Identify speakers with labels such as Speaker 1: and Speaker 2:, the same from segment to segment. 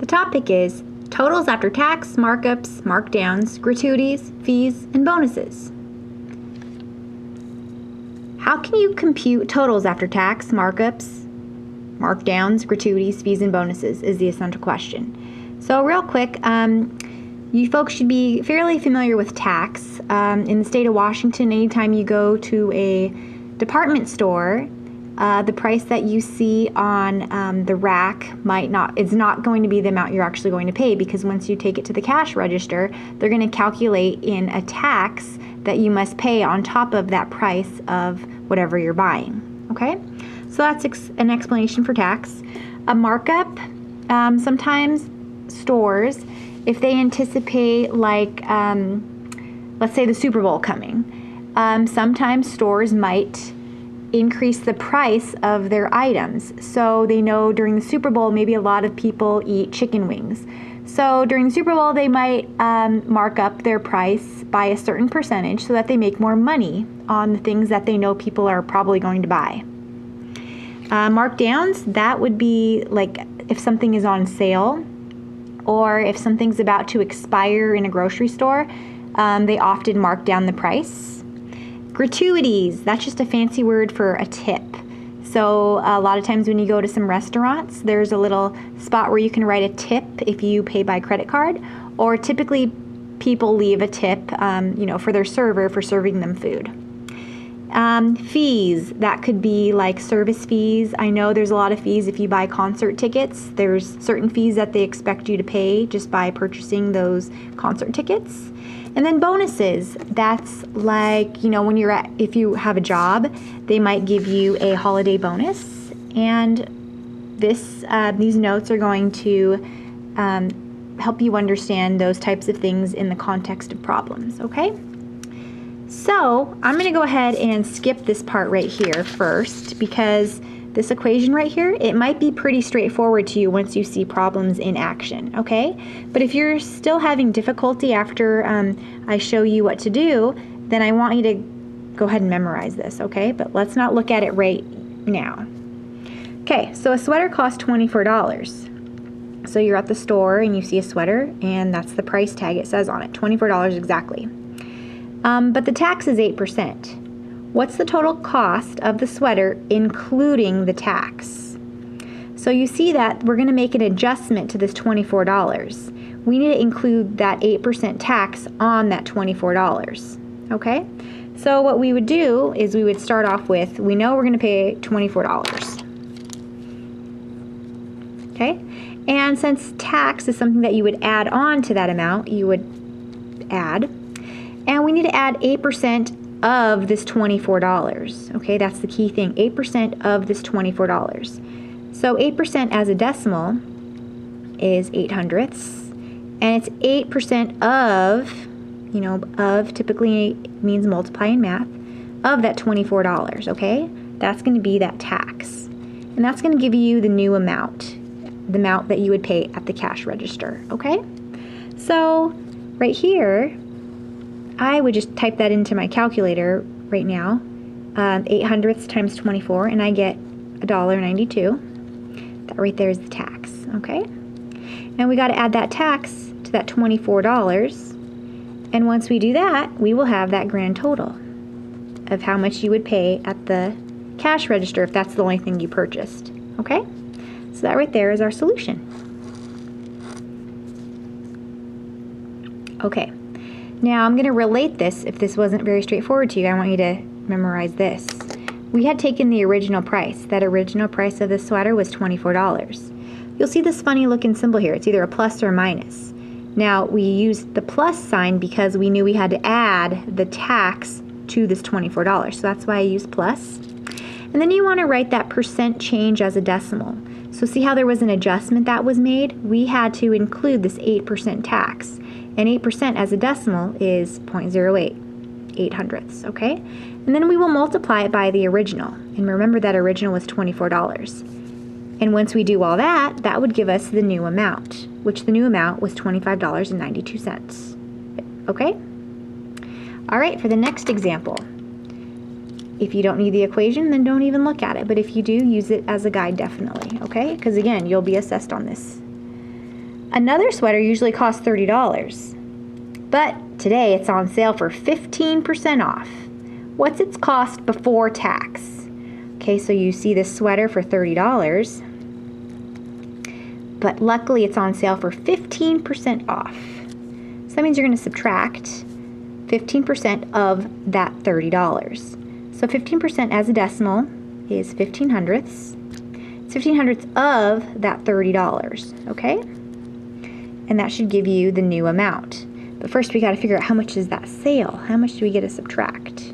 Speaker 1: The topic is totals after tax, markups, markdowns, gratuities, fees, and bonuses. How can you compute totals after tax, markups, markdowns, gratuities, fees, and bonuses is the essential question. So real quick, you folks should be fairly familiar with tax. In the state of Washington, anytime you go to a department store, the price that you see on the rack is not going to be the amount you're actually going to pay, because once you take it to the cash register, they're going to calculate in a tax that you must pay on top of that price of whatever you're buying. Okay, so that's an explanation for tax. A markup, sometimes stores, if they anticipate, like, let's say the Super Bowl coming, sometimes stores might increase the price of their items. So they know during the Super Bowl, maybe a lot of people eat chicken wings. So during the Super Bowl, they might mark up their price by a certain percentage so that they make more money on the things that they know people are probably going to buy. Markdowns, that would be like if something is on sale, or if something's about to expire in a grocery store, they often mark down the price. Gratuities, that's just a fancy word for a tip. So a lot of times when you go to some restaurants, there's a little spot where you can write a tip if you pay by credit card, or typically people leave a tip for their server for serving them food. Fees, that could be like service fees. I know there's a lot of fees if you buy concert tickets. There's certain fees that they expect you to pay just by purchasing those concert tickets. And then bonuses, that's like, when if you have a job, they might give you a holiday bonus. And these notes are going to help you understand those types of things in the context of problems, okay? So I'm going to go ahead and skip this part right here first, because this equation right here, it might be pretty straightforward to you once you see problems in action, okay? But if you're still having difficulty after I show you what to do, then I want you to go ahead and memorize this, okay? But let's not look at it right now. Okay, so a sweater costs $24. So you're at the store and you see a sweater, and that's the price tag it says on it, $24 exactly. But the tax is 8%. What's the total cost of the sweater including the tax? So you see that we're going to make an adjustment to this $24. We need to include that 8% tax on that $24. Okay? So what we would do is we would start off with, we know we're going to pay $24. Okay? And since tax is something that you would add on to that amount, you would add. And we need to add 8% of this $24. Okay, that's the key thing, 8% of this $24. So 8% as a decimal is 8/100ths, and it's 8% of typically means multiply in math, of that $24, okay? That's going to be that tax. And that's going to give you the new amount, the amount that you would pay at the cash register, okay? So right here, I would just type that into my calculator right now, 8/100ths times 24, and I get $1.92. That right there is the tax, okay? And we got to add that tax to that $24, and once we do that, we will have that grand total of how much you would pay at the cash register if that's the only thing you purchased, okay? So that right there is our solution. Okay. Now I'm going to relate this. If this wasn't very straightforward to you, I want you to memorize this. We had taken the original price. That original price of this sweater was $24. You'll see this funny looking symbol here. It's either a plus or a minus. Now we used the plus sign because we knew we had to add the tax to this $24. So that's why I used plus. And then you want to write that percent change as a decimal. So see how there was an adjustment that was made? We had to include this 8% tax. And 8% as a decimal is 0.08, 8/100ths, okay? And then we will multiply it by the original. And remember that original was $24. And once we do all that, that would give us the new amount, which the new amount was $25.92, okay? All right, for the next example. If you don't need the equation, then don't even look at it. But if you do, use it as a guide definitely, okay? Because again, you'll be assessed on this. Another sweater usually costs $30, but today it's on sale for 15% off. What's its cost before tax? Okay, so you see this sweater for $30, but luckily it's on sale for 15% off. So that means you're going to subtract 15% of that $30. So 15% as a decimal is 15/100ths. It's 15/100ths of that $30, okay? And that should give you the new amount. But first we got to figure out how much is that sale? How much do we get to subtract?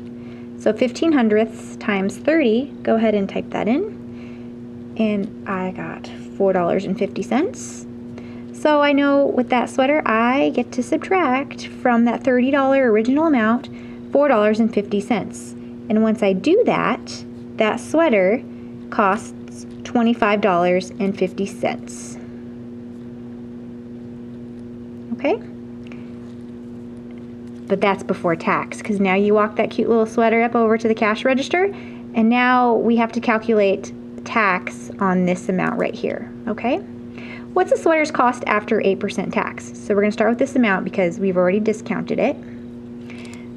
Speaker 1: So 15/100ths times 30, go ahead and type that in. And I got $4.50. So I know with that sweater, I get to subtract from that $30 original amount, $4.50. And once I do that, that sweater costs $25.50. Okay? But that's before tax, because now you walk that cute little sweater up over to the cash register, and now we have to calculate tax on this amount right here, okay? What's a sweater's cost after 8% tax? So we're going to start with this amount because we've already discounted it.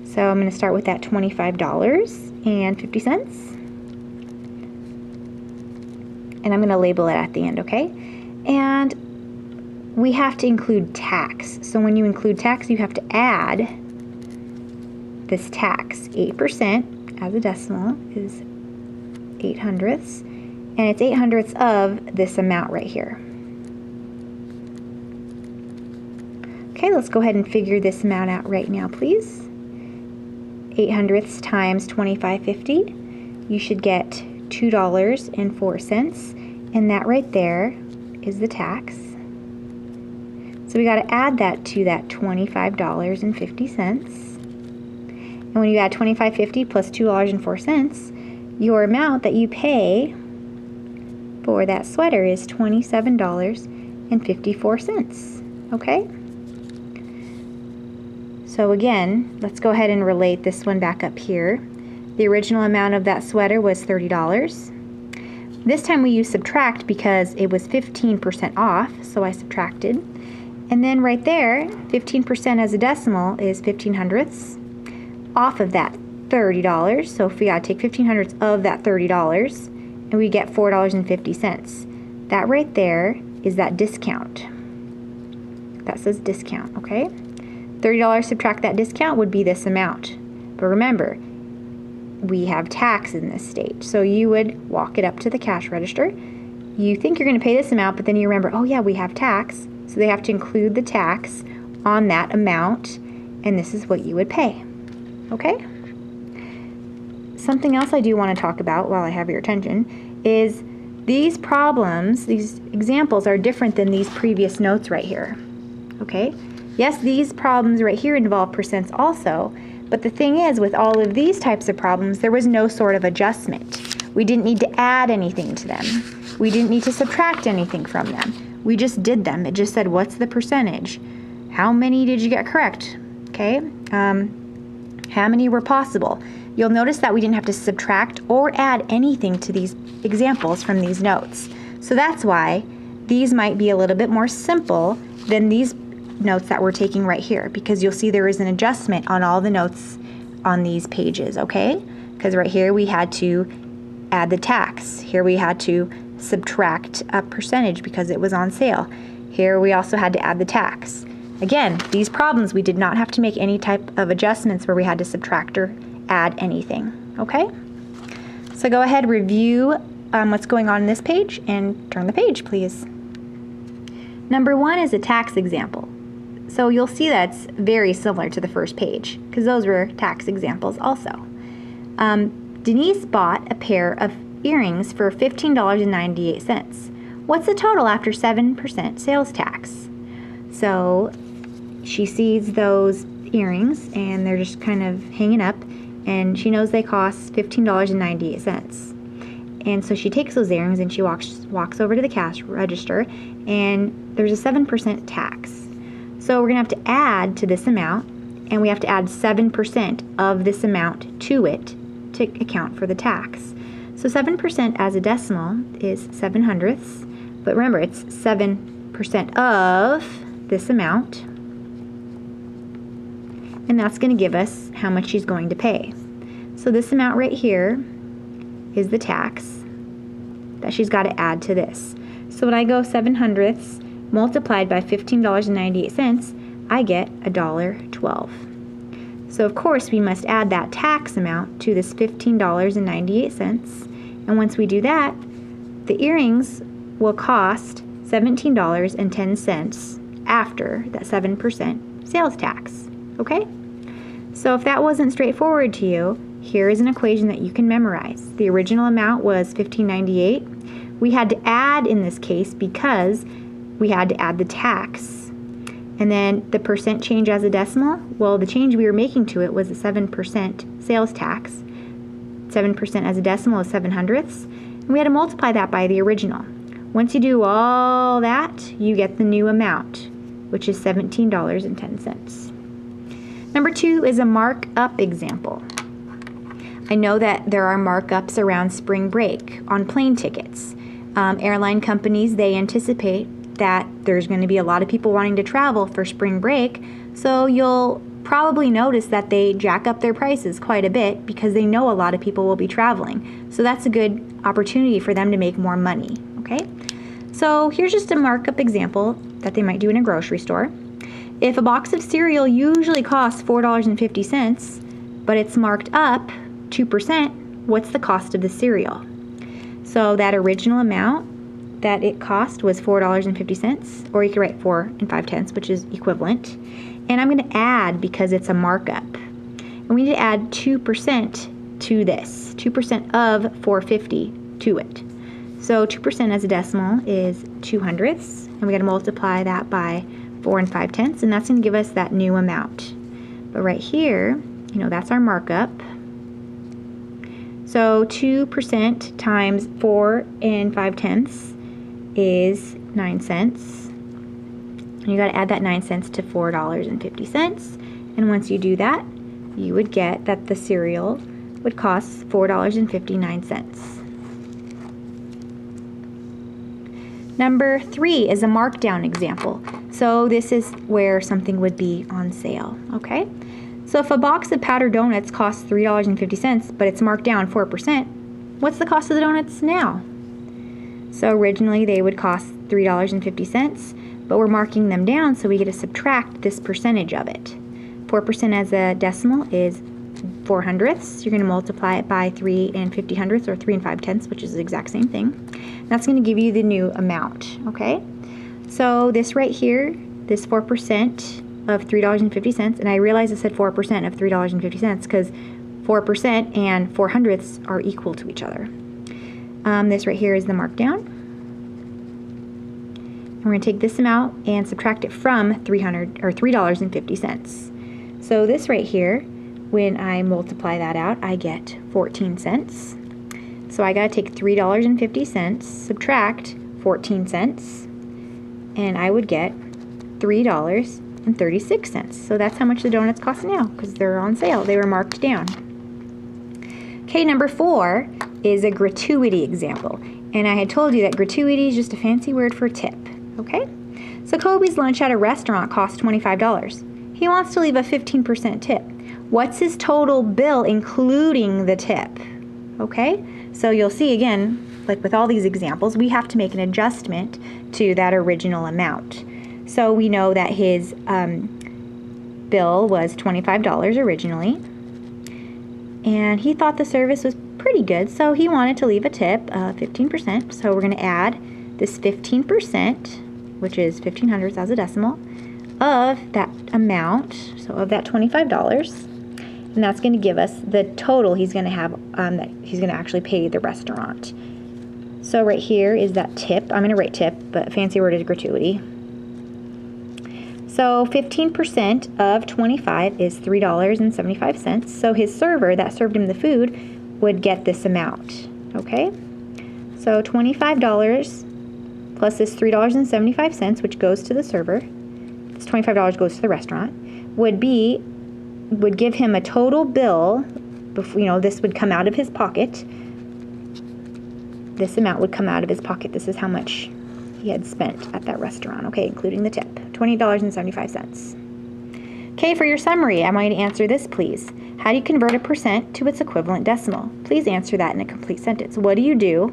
Speaker 1: So I'm going to start with that $25.50. And I'm going to label it at the end, okay? And we have to include tax. So when you include tax, you have to add this tax. 8% as a decimal is 8/100ths, and it's 8/100ths of this amount right here. Okay, let's go ahead and figure this amount out right now, please. 8/100ths times $25.50, you should get $2.04, and that right there is the tax. So we got to add that to that $25.50. And when you add $25.50 plus $2.04, your amount that you pay for that sweater is $27.54. Okay? So again, let's go ahead and relate this one back up here. The original amount of that sweater was $30. This time we use subtract because it was 15% off, so I subtracted. And then right there, 15% as a decimal is 15/100ths off of that $30. So if we gotta take 15/100ths of that $30, and we get $4.50. That right there is that discount. That says discount, okay? $30 subtract that discount would be this amount. But remember, we have tax in this state. So you would walk it up to the cash register. You think you're going to pay this amount, but then you remember, oh yeah, we have tax. So they have to include the tax on that amount, and this is what you would pay. Okay? Something else I do want to talk about while I have your attention is these problems, these examples are different than these previous notes right here. Okay? Yes, these problems right here involve percents also, but the thing is, with all of these types of problems, there was no sort of adjustment. We didn't need to add anything to them. We didn't need to subtract anything from them. We just did them. It just said, what's the percentage? How many did you get correct? Okay? How many were possible? You'll notice that we didn't have to subtract or add anything to these examples from these notes. So that's why these might be a little bit more simple than these notes that we're taking right here, because you'll see there is an adjustment on all the notes on these pages, okay? Because right here we had to add the tax. Here we had to subtract a percentage because it was on sale. Here we also had to add the tax. Again, these problems we did not have to make any type of adjustments where we had to subtract or add anything, okay? So go ahead, review what's going on in this page and turn the page, please. Number 1 is a tax example. So you'll see that's very similar to the first page because those were tax examples also. Denise bought a pair of earrings for $15.98. What's the total after 7% sales tax? So she sees those earrings and they're just kind of hanging up, and she knows they cost $15.98. And so she takes those earrings and she walks over to the cash register, and there's a 7% tax. So we're going to have to add to this amount, and we have to add 7% of this amount to it to account for the tax. So 7% as a decimal is 7/100ths, but remember it's 7% 7% of this amount, and that's going to give us how much she's going to pay. So this amount right here is the tax that she's got to add to this. So when I go 7/100 multiplied by $15.98, I get $1.12. So of course we must add that tax amount to this $15.98, and once we do that, the earrings will cost $17.10 after that 7% sales tax. Okay? So if that wasn't straightforward to you, here is an equation that you can memorize. The original amount was $15.98. We had to add in this case because we had to add the tax. And then the percent change as a decimal, well, the change we were making to it was a 7% sales tax. 7% as a decimal is 7/100. And we had to multiply that by the original. Once you do all that, you get the new amount, which is $17.10. Number 2 is a markup example. I know that there are markups around spring break on plane tickets. Airline companies, they anticipate that there's going to be a lot of people wanting to travel for spring break, so you'll probably notice that they jack up their prices quite a bit because they know a lot of people will be traveling. So that's a good opportunity for them to make more money, okay? So here's just a markup example that they might do in a grocery store. If a box of cereal usually costs $4.50, but it's marked up 2%, what's the cost of the cereal? So that original amount that it cost was $4.50, or you could write 4 5/10, which is equivalent. And I'm going to add because it's a markup. And we need to add 2% to this, 2% of $4.50 to it. So 2% as a decimal is 2/100, and we got to multiply that by 4 5/10, and that's going to give us that new amount. But right here, that's our markup. So 2% times 4 5/10 is 9 cents. And you got to add that 9 cents to $4.50. And once you do that, you would get that the cereal would cost $4.59. Number 3 is a markdown example. So this is where something would be on sale, okay? So if a box of powdered donuts costs $3.50, but it's marked down 4%, what's the cost of the donuts now? So originally they would cost $3.50, but we're marking them down, so we get to subtract this percentage of it. 4% as a decimal is 4/100. You're going to multiply it by 3 50/100, or 3 5/10, which is the exact same thing. That's going to give you the new amount, okay? So this right here, this 4% of $3.50, and I realize I said 4% of $3.50 because 4% and 4/100 are equal to each other. This right here is the markdown. We're going to take this amount and subtract it from $3.50. So this right here, when I multiply that out, I get 14 cents. So I got to take $3.50, subtract 14 cents, and I would get $3.36. So that's how much the donuts cost now because they're on sale. They were marked down. Okay, number 4 is a gratuity example. And I had told you that gratuity is just a fancy word for tip. Okay? So Kobe's lunch at a restaurant costs $25. He wants to leave a 15% tip. What's his total bill including the tip? Okay? So you'll see again, like with all these examples, we have to make an adjustment to that original amount. So we know that his bill was $25 originally, and he thought the service was pretty good, so he wanted to leave a tip of 15%. So we're going to add this 15%, which is 1/1500 as a decimal, of that amount, so of that $25, and that's going to give us the total he's going to have that he's going to actually pay the restaurant. So right here is that tip. I'm going to write tip, but fancy word is gratuity. So 15% of 25 is $3.75. So his server that served him the food would get this amount, okay? So $25 plus this $3.75, which goes to the server, this $25 goes to the restaurant, would give him a total bill, this would come out of his pocket. This amount would come out of his pocket. This is how much he had spent at that restaurant, okay, including the tip, $20.75. Okay, for your summary, I want you to answer this, please. How do you convert a percent to its equivalent decimal? Please answer that in a complete sentence. What do you do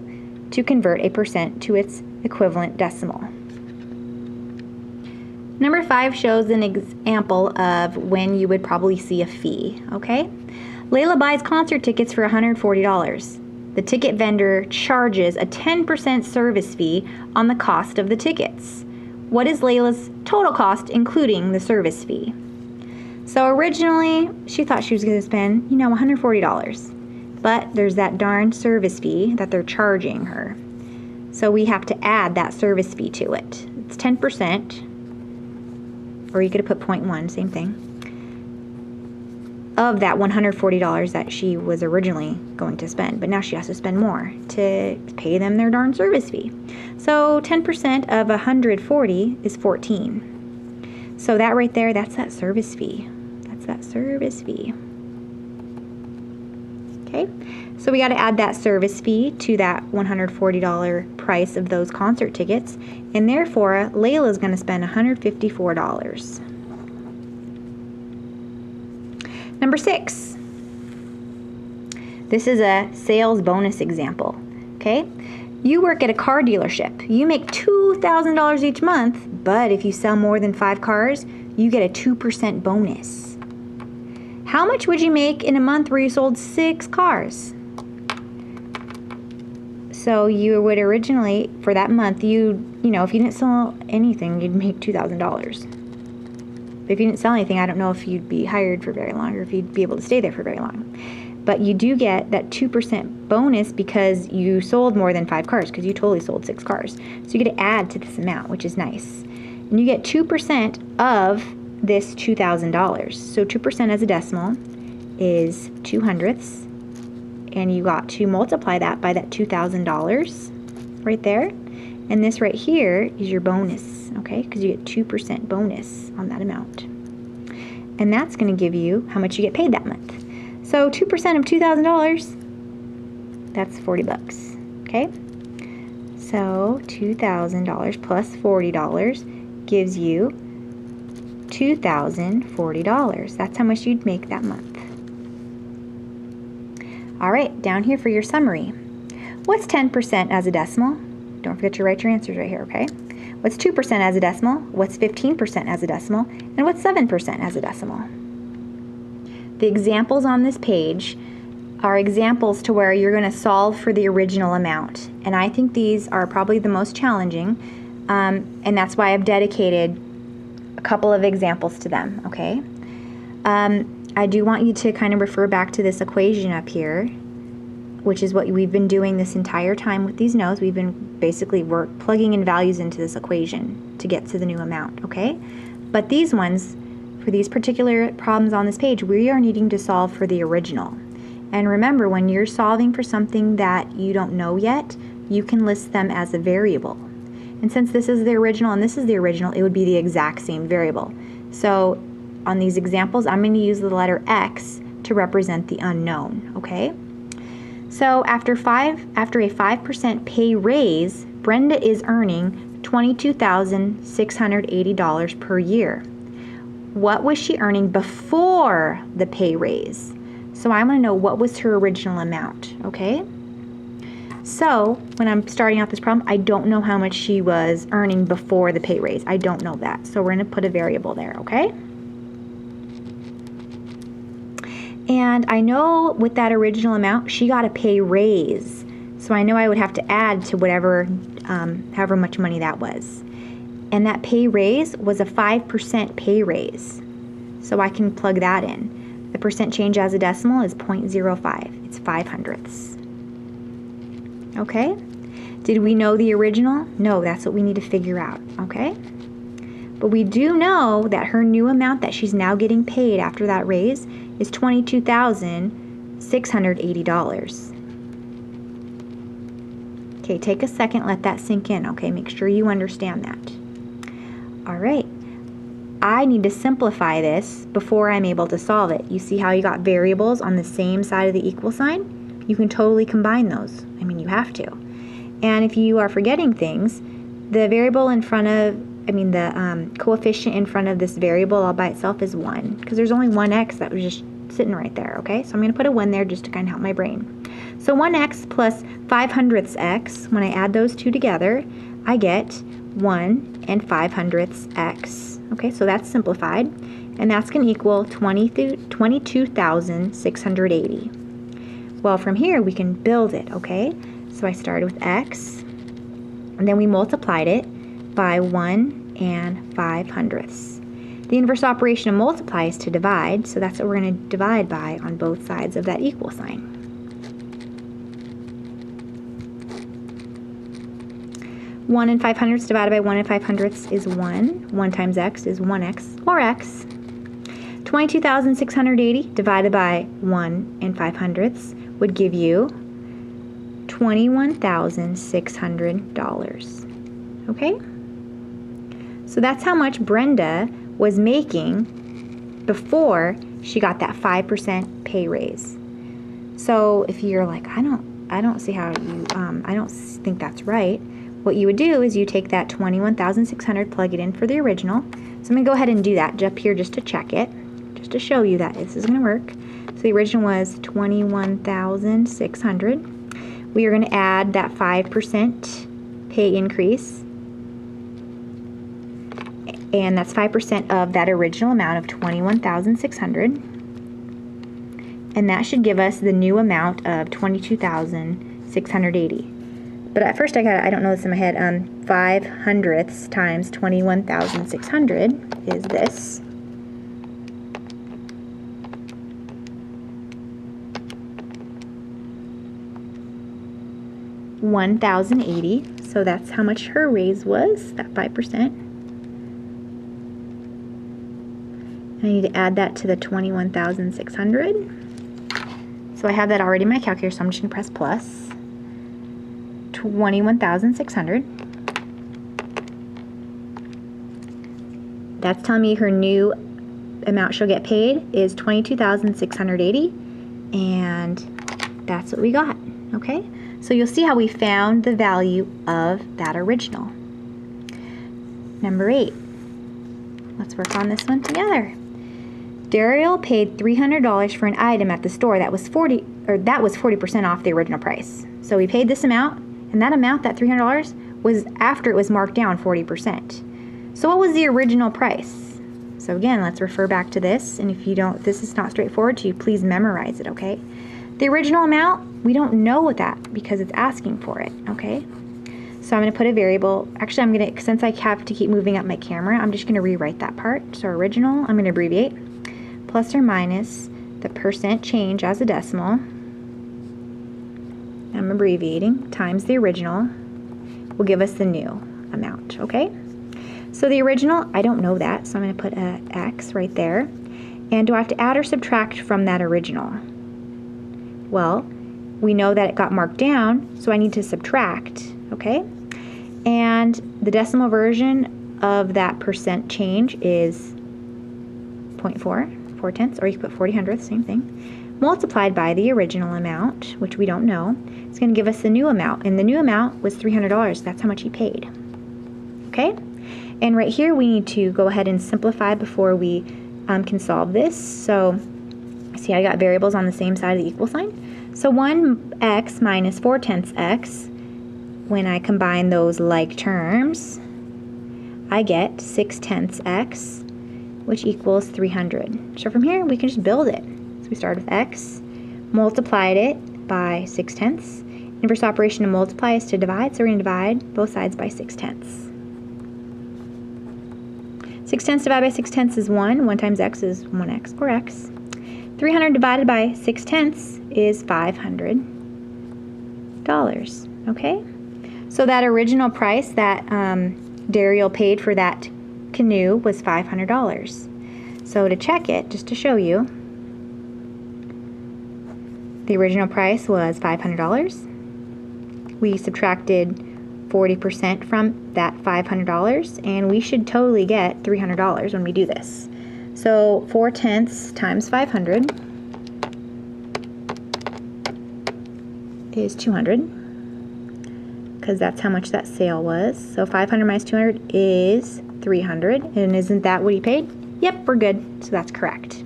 Speaker 1: to convert a percent to its equivalent decimal? Number 5 shows an example of when you would probably see a fee, okay? Layla buys concert tickets for $140. The ticket vendor charges a 10% service fee on the cost of the tickets. What is Layla's total cost, including the service fee? So originally, she thought she was going to spend, $140. But there's that darn service fee that they're charging her. So we have to add that service fee to it. It's 10%, or you could have put 0.1, same thing, of that $140 that she was originally going to spend. But now she has to spend more to pay them their darn service fee. So 10% of 140 is 14. So that right there, that's that service fee. That service fee. Okay, so we got to add that service fee to that $140 price of those concert tickets, and therefore Layla is going to spend $154. Number 6. This is a sales bonus example. Okay, you work at a car dealership. You make $2,000 each month, but if you sell more than 5 cars, you get a 2% bonus. How much would you make in a month where you sold 6 cars? So you would originally, for that month, if you didn't sell anything, you'd make $2,000. But if you didn't sell anything, I don't know if you'd be hired for very long or if you'd be able to stay there for very long. But you do get that 2% bonus because you sold more than 5 cars, because you totally sold 6 cars. So you get to add to this amount, which is nice. And you get 2% of this $2,000. So 2% as a decimal is 2/100ths, and you got to multiply that by that $2,000 right there. And this right here is your bonus, okay? Because you get 2% bonus on that amount. And that's going to give you how much you get paid that month. So 2% of $2,000, that's $40, okay? So $2,000 plus $40 gives you $2,040. That's how much you'd make that month. All right, down here for your summary. What's 10% as a decimal? Don't forget to write your answers right here, okay? What's 2% as a decimal? What's 15% as a decimal? And what's 7% as a decimal? The examples on this page are examples to where you're going to solve for the original amount. And I think these are probably the most challenging, and that's why I've dedicated a couple of examples to them, okay? I do want you to kind of refer back to this equation up here, which is what we've been doing this entire time with these notes. We've been basically plugging in values into this equation to get to the new amount, okay? But these ones, for these particular problems on this page, we are needing to solve for the original. And remember, when you're solving for something that you don't know yet, you can list them as a variable. And since this is the original and this is the original, it would be the exact same variable. So on these examples, I'm going to use the letter X to represent the unknown, okay? So after a 5% pay raise, Brenda is earning $22,680 per year. What was she earning before the pay raise? So I want to know what was her original amount, okay? So when I'm starting out this problem, I don't know how much she was earning before the pay raise. I don't know that. So we're going to put a variable there, okay? And I know with that original amount, she got a pay raise. So I know I would have to add to whatever, however much money that was. And that pay raise was a 5% pay raise. So I can plug that in. The percent change as a decimal is 0.05. It's 5/100ths. Okay? Did we know the original? No, that's what we need to figure out, okay? But we do know that her new amount that she's now getting paid after that raise is $22,680. Okay, take a second, let that sink in, okay? Make sure you understand that. All right. I need to simplify this before I'm able to solve it. You see how you got variables on the same side of the equal sign? You can totally combine those. I mean, you have to. And if you are forgetting things, The variable in front of, the coefficient in front of this variable all by itself is 1, because there's only one x that was just sitting right there, okay? So I'm going to put a 1 there just to kind of help my brain. So 1x plus 5/100ths x, when I add those two together, I get 1 and 5/100ths x. Okay, so that's simplified, and that's going to equal 22,680. Well, from here we can build it, okay? So I started with x, and then we multiplied it by 1 and 5/100ths. The inverse operation of multiply is to divide, so that's what we're going to divide by on both sides of that equal sign. 1 and 5/100ths divided by 1 and 5/100ths is 1. 1 times x is 1x, or x. 22,680 divided by 1 and 5/100ths would give you $21,600. Okay? So that's how much Brenda was making before she got that 5% pay raise. So if you're like, I don't see how you, I don't think that's right, what you would do is you take that 21,600, plug it in for the original. So I'm going to go ahead and do that up here just to check it, just to show you that this is going to work. So the original was 21,600. We are going to add that 5% pay increase, and that's 5% of that original amount of 21,600, and that should give us the new amount of 22,680. But at first I don't know this in my head. 5/100ths times 21,600 is this. $1,080. So that's how much her raise was, that 5%. I need to add that to the 21,600. So I have that already in my calculator, so I'm just going to press plus. 21,600. That's telling me her new amount she'll get paid is 22,680, and that's what we got. Okay? So you'll see how we found the value of that original. Number 8. Let's work on this one together. Daryl paid $300 for an item at the store that was 40% off the original price. So we paid this amount, and that amount, that $300, was after it was marked down 40%. So what was the original price? So again, let's refer back to this, and if this is not straightforward to you, please memorize it, okay? The original amount, we don't know what that, because it's asking for it, okay? So I'm going to put a variable. Actually, since I have to keep moving up my camera, I'm just going to rewrite that part. So original, I'm going to abbreviate, plus or minus the percent change as a decimal. I'm abbreviating, times the original will give us the new amount, okay? So the original, I don't know that, so I'm going to put an X right there. And do I have to add or subtract from that original? Well, we know that it got marked down, so I need to subtract, okay? And the decimal version of that percent change is 0.4, 4/10, or you could put 40/100, same thing, multiplied by the original amount, which we don't know. It's going to give us the new amount, and the new amount was $300. That's how much he paid. Okay? And right here we need to go ahead and simplify before we can solve this. So see, I got variables on the same side of the equal sign. So 1x minus 4/10 x, when I combine those like terms, I get 6/10 x, which equals 300. So from here, we can just build it. So we started with x, multiplied it by 6/10. Inverse operation to multiply is to divide, so we're going to divide both sides by 6/10. 6/10 divided by 6/10 is 1. 1 times x is 1x, or x. 300 divided by 6/10 is $500. Okay? So that original price that Daryl paid for that canoe was $500. So to check it, just to show you, the original price was $500. We subtracted 40% from that $500, and we should totally get $300 when we do this. So 4/10 times 500 is 200, because that's how much that sale was. So 500 minus 200 is 300. And isn't that what he paid? Yep, we're good. So that's correct.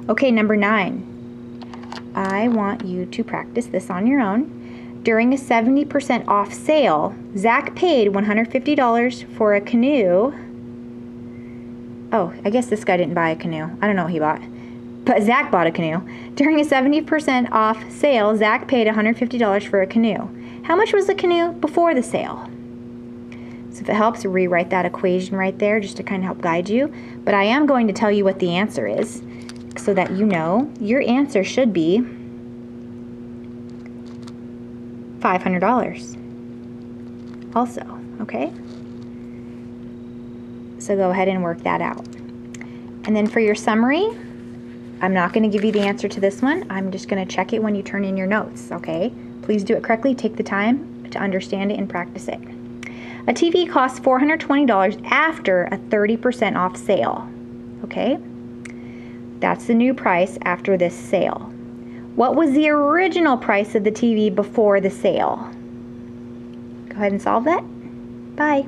Speaker 1: Okay, number 9. I want you to practice this on your own. During a 70% off sale, Zach paid $150 for a canoe. Oh, I guess this guy didn't buy a canoe. I don't know what he bought. But Zach bought a canoe. During a 70% off sale, Zach paid $150 for a canoe. How much was the canoe before the sale? So if it helps, rewrite that equation right there just to kind of help guide you. But I am going to tell you what the answer is so that you know. Your answer should be $500 also, okay? So go ahead and work that out. And then for your summary, I'm not going to give you the answer to this one. I'm just going to check it when you turn in your notes, okay? Please do it correctly. Take the time to understand it and practice it. A TV costs $420 after a 30% off sale, okay? That's the new price after this sale. What was the original price of the TV before the sale? Go ahead and solve that. Bye.